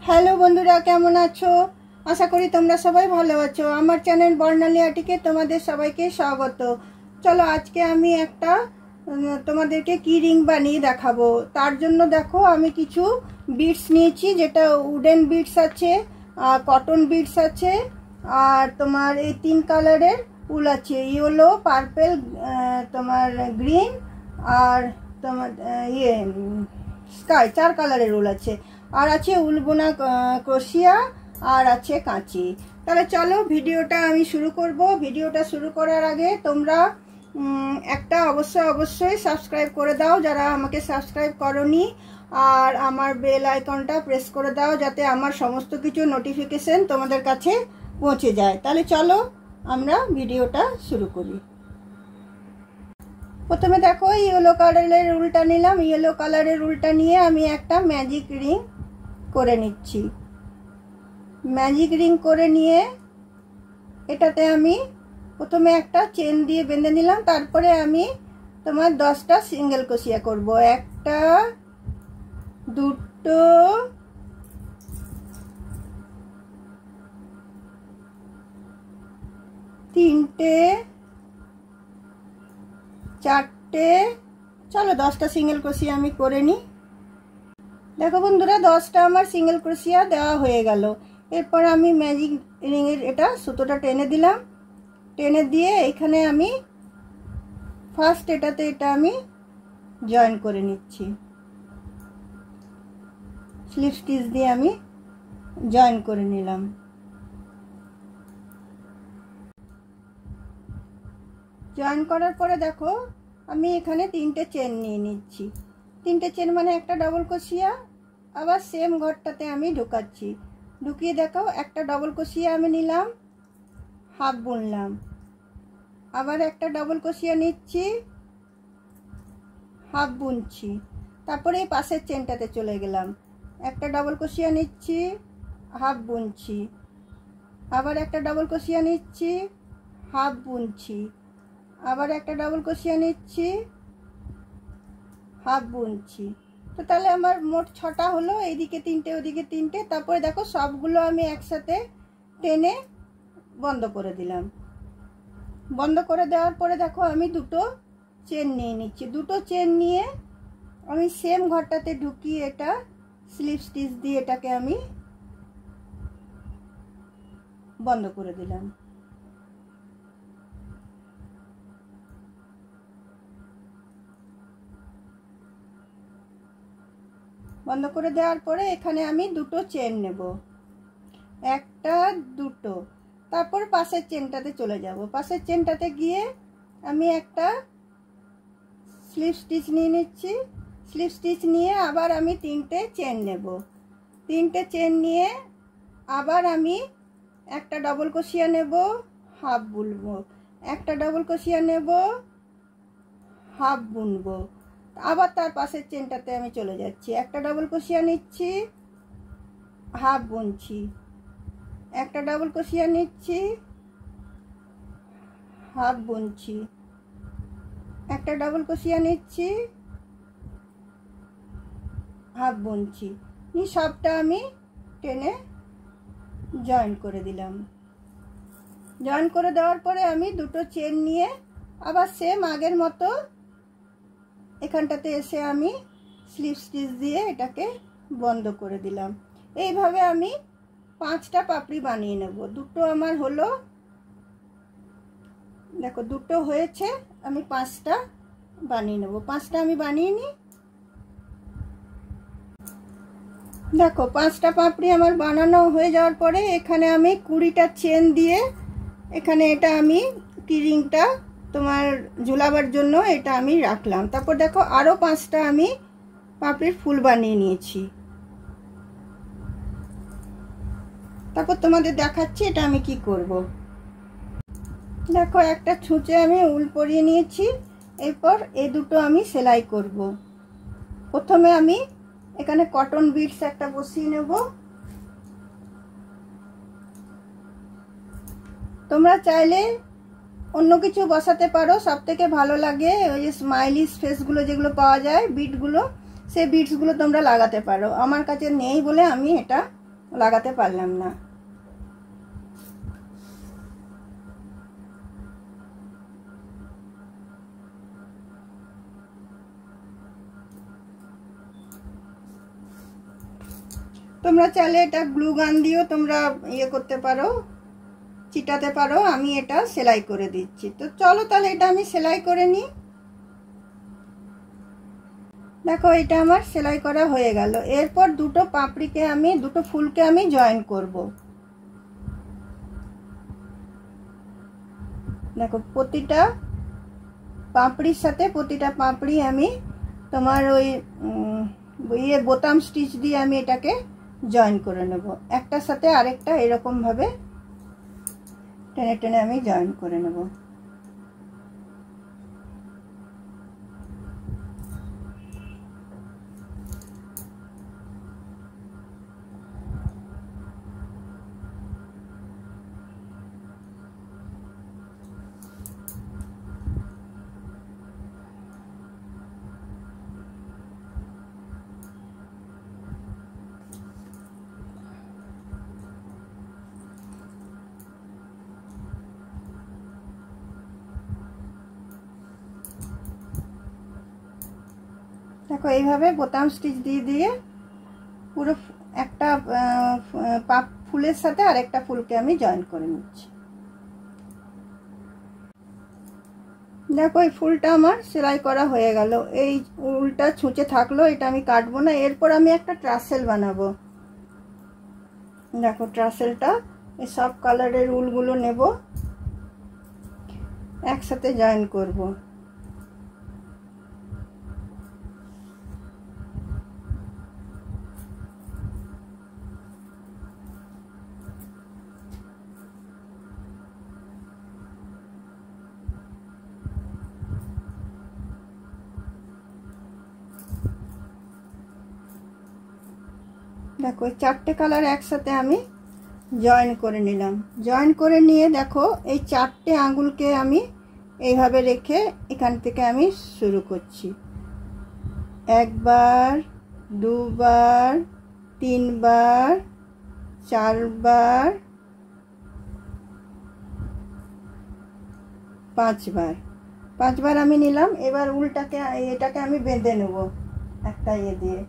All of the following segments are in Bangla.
হ্যালো বন্ধুরা, কেমন আছো? আশা করি তোমরা সবাই ভালো আছো। আমার চ্যানেল বর্ণালী আর্টিকে তোমাদের সবাইকে স্বাগত। চলো আজকে আমি একটা তোমাদেরকে কি রিং বানিয়ে দেখাবো। তার জন্য দেখো আমি কিছু বিডস নিয়েছি, যেটা উডেন বিডস আছে, কটন বিডস আছে, আর তোমার এই 3 কালারের উল আছে, ইয়েলো, পার্পেল, তোমার গ্রিন, আর তোমার স্কাই, 4 কালারের উল আছে, আর আছে উলবোনা ক্রোশিয়া, আর আছে কাঁচি। তাহলে চলো ভিডিওটা আমি শুরু করব। ভিডিওটা শুরু করার আগে তোমরা একটা অবশ্যই সাবস্ক্রাইব করে দাও যারা আমাকে সাবস্ক্রাইব করনি, আর আমার বেল আইকনটা প্রেস করে দাও যাতে আমার সমস্ত কিছু নোটিফিকেশন তোমাদের কাছে পৌঁছে যায়। তাহলে চলো আমরা ভিডিওটা শুরু করি। প্রথমে দেখো ইয়েলো কালারের উলটা নিলাম। ইয়েলো কালারের উলটা নিয়ে আমি একটা ম্যাজিক রিং করে নিচ্ছি। ম্যাজিক রিং করে নিয়ে এটাতে আমি প্রথমে একটা চেন দিয়ে বেঁধে নিলাম, তারপরে আমি তোমার 10টা সিঙ্গেল ক্রোশিয়া করব। 1টা 2টো 3টে 4টে, চলো 10টা সিঙ্গেল ক্রোশিয়া আমি করে নিই। দেখো বন্ধুরা, 10টা আমার সিঙ্গেল ক্রোশিয়া দেওয়া হয়ে গেল। এরপর আমি ম্যাজিক রিংয়ের এটা সুতোটা টেনে দিলাম। টেনে দিয়ে এখানে আমি ফার্স্ট এটাতে এটা আমি জয়েন করে নিচ্ছি। স্লিপ স্টিচ দিয়ে আমি জয়েন করে নিলাম। জয়েন করার পরে দেখো আমি এখানে 3টে চেন নিয়ে নিচ্ছি। 3টে চেন মানে একটা ডবল ক্রোশিয়া, আবার সেম ঘরটাতে আমি ঢুকাচ্ছি। ঢুকিয়ে দেখো একটা ডবল ক্রোশিয়া আমি নিলাম, হাফ বুনলাম, আবার একটা ডবল ক্রোশিয়া নিচ্ছি, হাফ বুনছি, তারপরে এই পাশের চেনটাতে চলে গেলাম, একটা ডবল ক্রোশিয়া নিচ্ছি, হাফ বুনছি, আবার একটা ডবল ক্রোশিয়া নিচ্ছি, হাফ বুনছি, আবার একটা ডবল ক্রোশিয়া নিচ্ছি, হাফ বুনছি। তো তাহলে আমার মোট 6টা হলো, এইদিকে 3টে ওদিকে 3টে। তারপরে দেখো সবগুলো আমি একসাথে টেনে বন্ধ করে দিলাম। বন্ধ করে দেওয়ার পরে দেখো আমি 2টো চেন নিয়ে নিচ্ছি। 2টো চেন নিয়ে আমি সেম ঘরটাতে ঢুকিয়ে এটা স্লিপ স্টিচ দিয়ে এটাকে আমি বন্ধ করে দিলাম। বন্ধ করে দেওয়ার পরে এখানে আমি 2টো চেন নেব, 1টা 2টো, তারপর পাশের চেনটাতে চলে যাব। পাশের চেনটাতে গিয়ে আমি একটা স্লিপ স্টিচ নিয়ে নিচ্ছি। স্লিপ স্টিচ নিয়ে আবার আমি 3টে চেন নেব। 3টে চেন নিয়ে আবার আমি একটা ডবল ক্রোশিয়া নেব, হাফ বুনবো, একটা ডবল ক্রোশিয়া নেব, হাফ বুনবো, আবার তার পাশের চেনটাতে আমি চলে যাচ্ছি, একটা ডবল ক্রোশিয়া নিচ্ছি, হাফ বুনছি, একটা ডবল ক্রোশিয়া নিচ্ছি, হাফ বুনছি, একটা ডবল ক্রোশিয়া নিচ্ছি, হাফ বুনছি, সবটা আমি টেনে জয়েন করে দিলাম। জয়েন করে দেওয়ার পরে আমি 2টো চেন নিয়ে আবার সেম আগের মতো এখানটাতে এসে আমি স্লিপ স্টিচ দিয়ে এটাকে বন্ধ করে দিলাম। এইভাবে আমি 5টা পাপড়ি বানিয়ে নেব। 2টো আমার হলো, দেখো 2টো হয়েছে, আমি 5টা বানিয়ে নেব। 5টা আমি বানিয়ে নিই। দেখো 5টা পাপড়ি আমার বানানো হয়ে যাওয়ার পরে এখানে আমি 20টা চেন দিয়ে এখানে এটা আমি কি রিংটা তোমার ঝুলাবার জন্য এটা আমি রাখলাম। তারপর দেখো আরও 5টা আমি পাপড়ির ফুল বানিয়ে নিয়েছি। তারপর তোমাদের দেখাচ্ছি এটা আমি কি করব। দেখো একটা ছুঁচে আমি উল পরিয়ে নিয়েছি। এরপর এই 2টো আমি সেলাই করব। প্রথমে আমি এখানে কটন বিডস একটা বসিয়ে নেব। তোমরা চাইলে অন্য কিছু বসাতে পারো, সব থেকে ভালো লাগে ওই যে স্মাইলি ফেসগুলো যেগুলো পাওয়া যায় বিটগুলো, সেই বিটসগুলো তোমরা লাগাতে পারো। আমার কাছে নেই বলে আমি এটা লাগাতে পারলাম না। তোমরা চাইলে এটা গ্লু গান দিয়েও তোমরা ইয়ে করতে পারো, চিটাতে পারো। আমি এটা সেলাই করে দিচ্ছি। তো চলো তাহলে এটা আমি সেলাই করে নিই। দেখো এটা আমার সেলাই করা হয়ে গেল। এরপর দুটো পাপড়িকে আমি, দুটো ফুলকে আমি জয়েন করব। দেখো প্রতিটা পাপড়ির সাথে প্রতিটা পাপড়ি আমি তোমার ওই ইয়ে বোতাম স্টিচ দিয়ে আমি এটাকে জয়েন করে নেব। একটার সাথে আরেকটা এরকম ভাবে টেনে টেনে আমি জয়েন করে নেব। দেখো এইভাবে বোতাম স্টিচ দিয়ে দিয়ে পুরো একটা ফুলের সাথে আরেকটা ফুলকে আমি জয়েন করে নিচ্ছি। দেখো এই ফুলটা আমার সেলাই করা হয়ে গেল। এই উলটা ছুঁচে থাকলো, এটা আমি কাটবো না। এরপর আমি একটা ট্রাসেল বানাবো। দেখো ট্রাসেলটা এই সব কালারের উলগুলো নেব, একসাথে জয়েন করব। দেখো চারটে কালার একসাথে আমি জয়েন করে নিলাম। জয়েন করে নিয়ে দেখো এই চারটে আঙুলকে আমি এইভাবে রেখে এখান থেকে আমি শুরু করছি। একবার, দুবার, তিনবার, চারবার, পাঁচবার আমি নিলাম। এবার উলটাকে এটাকে আমি বেঁধে নেব একটা ইয়ে দিয়ে।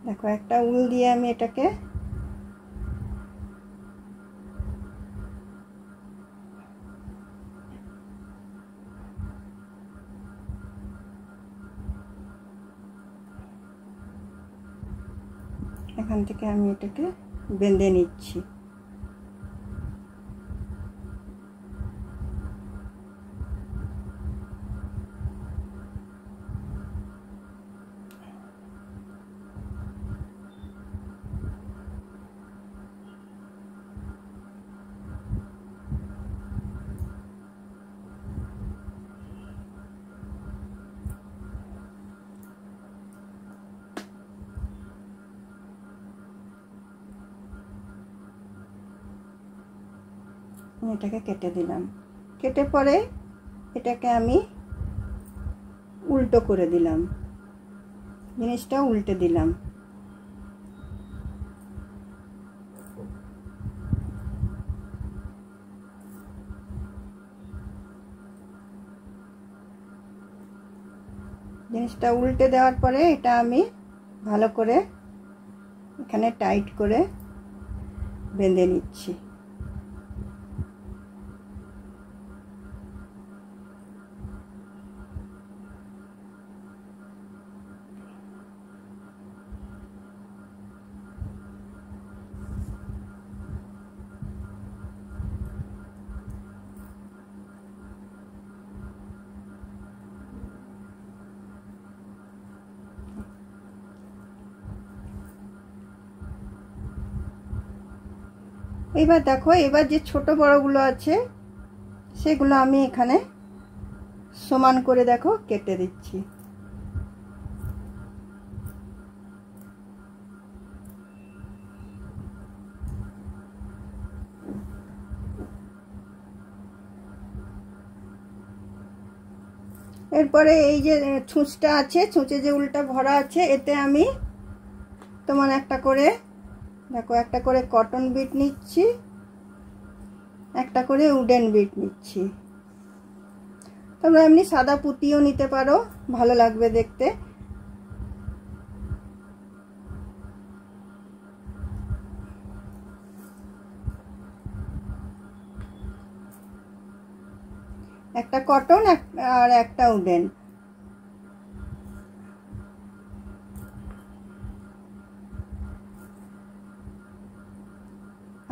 দেখো একটা উল দিয়ে আমি এটাকে এখান থেকে আমি এটাকে বেঁধে নিচ্ছি। এটাকে কেটে দিলাম। কেটে পরে এটাকে আমি উল্টো করে দিলাম, জিনিসটা উল্টে দিলাম। জিনিসটা উল্টে দেওয়ার পরে এটা আমি ভালো করে এখানে টাইট করে বেঁধে নিচ্ছি। এবার দেখো এবার যে ছোট বড়গুলো আছে সেগুলো আমি এখানে সমান করে দেখো কেটে দিচ্ছি। এরপরে এই যে ছুঁচটা আছে, ছুঁচে যে উল্টা ভরা আছে, এতে আমি তোমার একটা করে দেখো, একটা করে কটন বিট নিচ্ছি, একটা করে উডেন বিট নিচ্ছি। তোমরা এমনি সাদা পুঁতিও নিতে পারো, ভালো লাগবে দেখতে। একটা কটন আর একটা উডেন।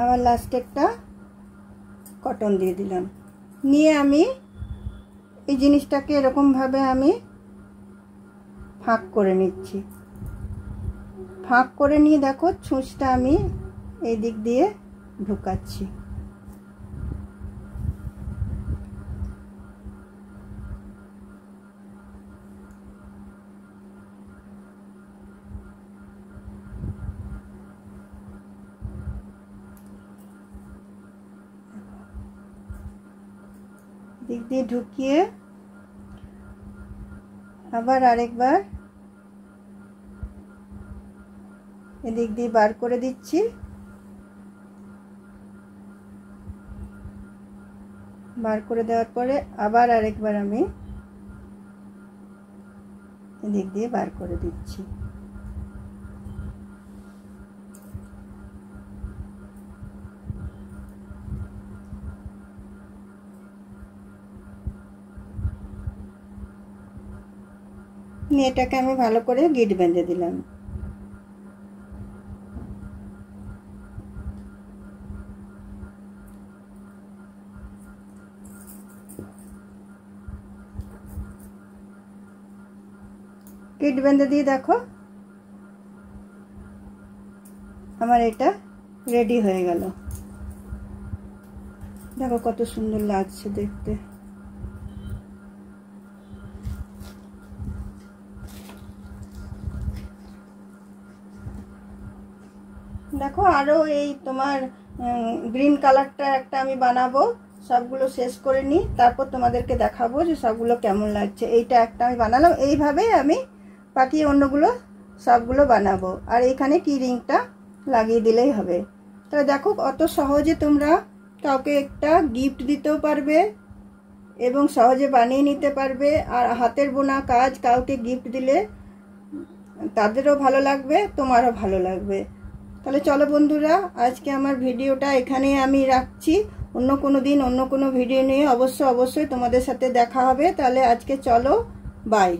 আবার লাস্টে একটা কটন দিয়ে দিলাম। নিয়ে আমি এই জিনিসটাকে এরকম ভাবে আমি ফাঁক করে নিচ্ছি। ফাঁক করে নিয়ে দেখো ছুঁচটা আমি এই দিক দিয়ে ঢুকাচ্ছি। দিক দিয়ে ঢুকিয়ে আবার আরেকবার এদিক দিয়ে বার করে দিচ্ছি। বার করে দেওয়ার পরে আবার আরেকবার আমি এদিক দিয়ে বার করে দিচ্ছি। নিয়ে এটাকে আমি ভালো করে গিট বেঁধে দিলাম। গিট বেঁধে দিয়ে দেখো আমার এটা রেডি হয়ে গেল। দেখো কত সুন্দর লাগছে দেখতে। দেখো আরো এই তোমার গ্রিন কালারটা একটা আমি বানাবো। সবগুলো শেষ করে নিই, তারপর তোমাদেরকে দেখাবো যে সবগুলো কেমন লাগছে। এইটা একটা আমি বানালাম, এইভাবে আমি বাকি অন্যগুলো সবগুলো বানাবো। আর এইখানে কি রিংটা লাগিয়ে দিলেই হবে। তাহলে দেখো অত সহজে তোমরা কাউকে একটা গিফট দিতেও পারবে এবং সহজে বানিয়ে নিতে পারবে। আর হাতের বোনা কাজ কাউকে গিফট দিলে তাদেরও ভালো লাগবে, তোমারও ভালো লাগবে। তাহলে চলো বন্ধুরা, আজকে আমার ভিডিওটা এখানেই আমি রাখছি। অন্য কোনো দিন অন্য কোনো ভিডিও নিয়ে অবশ্যই তোমাদের সাথে দেখা হবে। তাহলে আজকে চলো, বাই।